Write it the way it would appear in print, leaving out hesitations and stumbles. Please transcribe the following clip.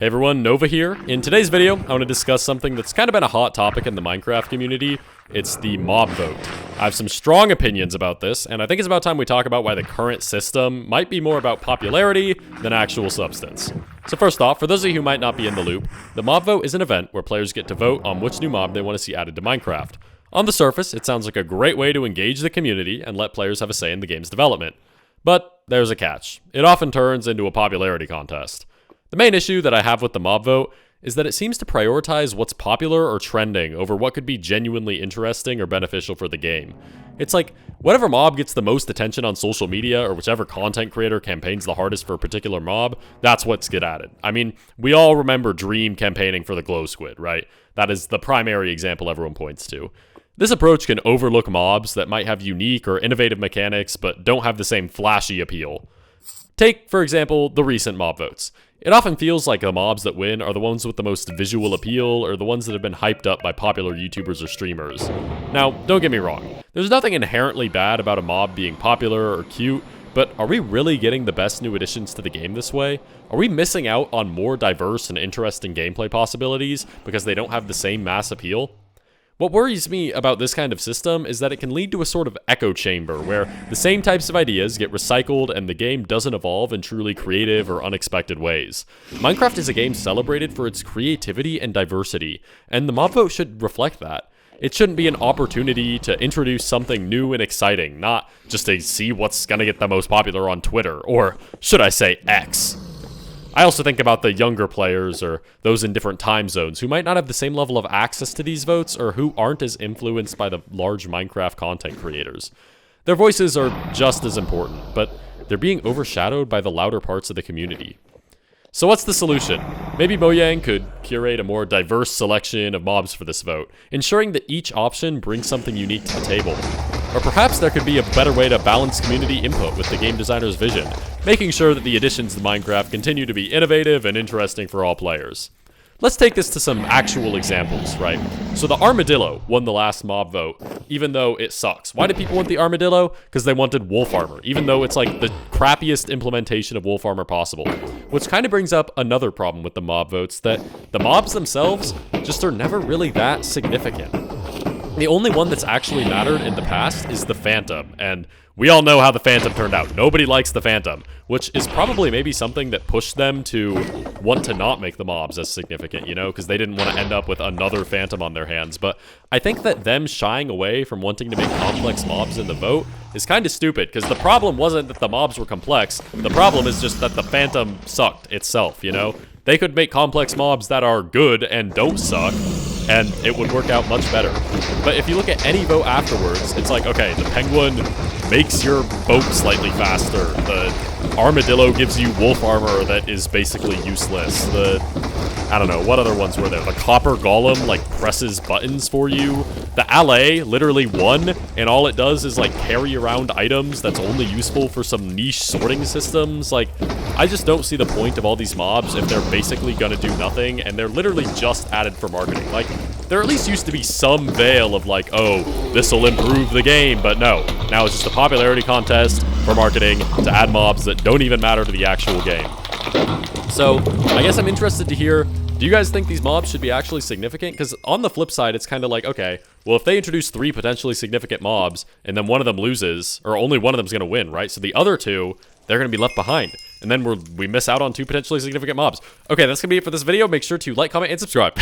Hey everyone, Nova here. In today's video, I want to discuss something that's kind of been a hot topic in the Minecraft community. It's the mob vote. I have some strong opinions about this, and I think it's about time we talk about why the current system might be more about popularity than actual substance. So first off, for those of you who might not be in the loop, the mob vote is an event where players get to vote on which new mob they want to see added to Minecraft. On the surface, it sounds like a great way to engage the community and let players have a say in the game's development. But there's a catch. It often turns into a popularity contest. The main issue that I have with the mob vote is that it seems to prioritize what's popular or trending over what could be genuinely interesting or beneficial for the game. It's like, whatever mob gets the most attention on social media or whichever content creator campaigns the hardest for a particular mob, that's what's get added. I mean, we all remember Dream campaigning for the glow squid, right? That is the primary example everyone points to. This approach can overlook mobs that might have unique or innovative mechanics but don't have the same flashy appeal. Take, for example, the recent mob votes. It often feels like the mobs that win are the ones with the most visual appeal or the ones that have been hyped up by popular YouTubers or streamers. Now, don't get me wrong, there's nothing inherently bad about a mob being popular or cute, but are we really getting the best new additions to the game this way? Are we missing out on more diverse and interesting gameplay possibilities because they don't have the same mass appeal? What worries me about this kind of system is that it can lead to a sort of echo chamber where the same types of ideas get recycled and the game doesn't evolve in truly creative or unexpected ways. Minecraft is a game celebrated for its creativity and diversity, and the mob vote should reflect that. It shouldn't be an opportunity to introduce something new and exciting, not just to see what's gonna get the most popular on Twitter, or should I say X. I also think about the younger players or those in different time zones who might not have the same level of access to these votes or who aren't as influenced by the large Minecraft content creators. Their voices are just as important, but they're being overshadowed by the louder parts of the community. So what's the solution? Maybe Mojang could curate a more diverse selection of mobs for this vote, ensuring that each option brings something unique to the table. Or perhaps there could be a better way to balance community input with the game designer's vision, making sure that the additions to Minecraft continue to be innovative and interesting for all players. Let's take this to some actual examples, right? So the armadillo won the last mob vote, even though it sucks. Why did people want the armadillo? Because they wanted wolf armor, even though it's like the crappiest implementation of wolf armor possible. Which kind of brings up another problem with the mob votes, that the mobs themselves just are never really that significant. The only one that's actually mattered in the past is the Phantom, and we all know how the Phantom turned out. Nobody likes the Phantom, which is probably maybe something that pushed them to want to not make the mobs as significant, you know, because they didn't want to end up with another Phantom on their hands. But I think that them shying away from wanting to make complex mobs in the vote is kind of stupid, because the problem wasn't that the mobs were complex. The problem is just that the Phantom sucked itself, you know? They could make complex mobs that are good and don't suck, and it would work out much better. But if you look at any vote afterwards, it's like, okay, the penguin makes your boat slightly faster. The armadillo gives you wolf armor that is basically useless. I don't know, what other ones were there? The copper golem, like, presses buttons for you. The allay literally won, and all it does is, like, carry around items that's only useful for some niche sorting systems. Like, I just don't see the point of all these mobs if they're basically gonna do nothing, and they're literally just added for marketing. Like, there at least used to be some veil of, like, oh, this'll improve the game, but no. Now it's just a popularity contest for marketing to add mobs that don't even matter to the actual game. So, I guess I'm interested to hear, do you guys think these mobs should be actually significant? Because on the flip side, it's kind of like, okay, well, if they introduce 3 potentially significant mobs, and then one of them loses, or only one of them's going to win, right? So the other 2, they're going to be left behind. And then we miss out on 2 potentially significant mobs. Okay, that's going to be it for this video. Make sure to like, comment, and subscribe.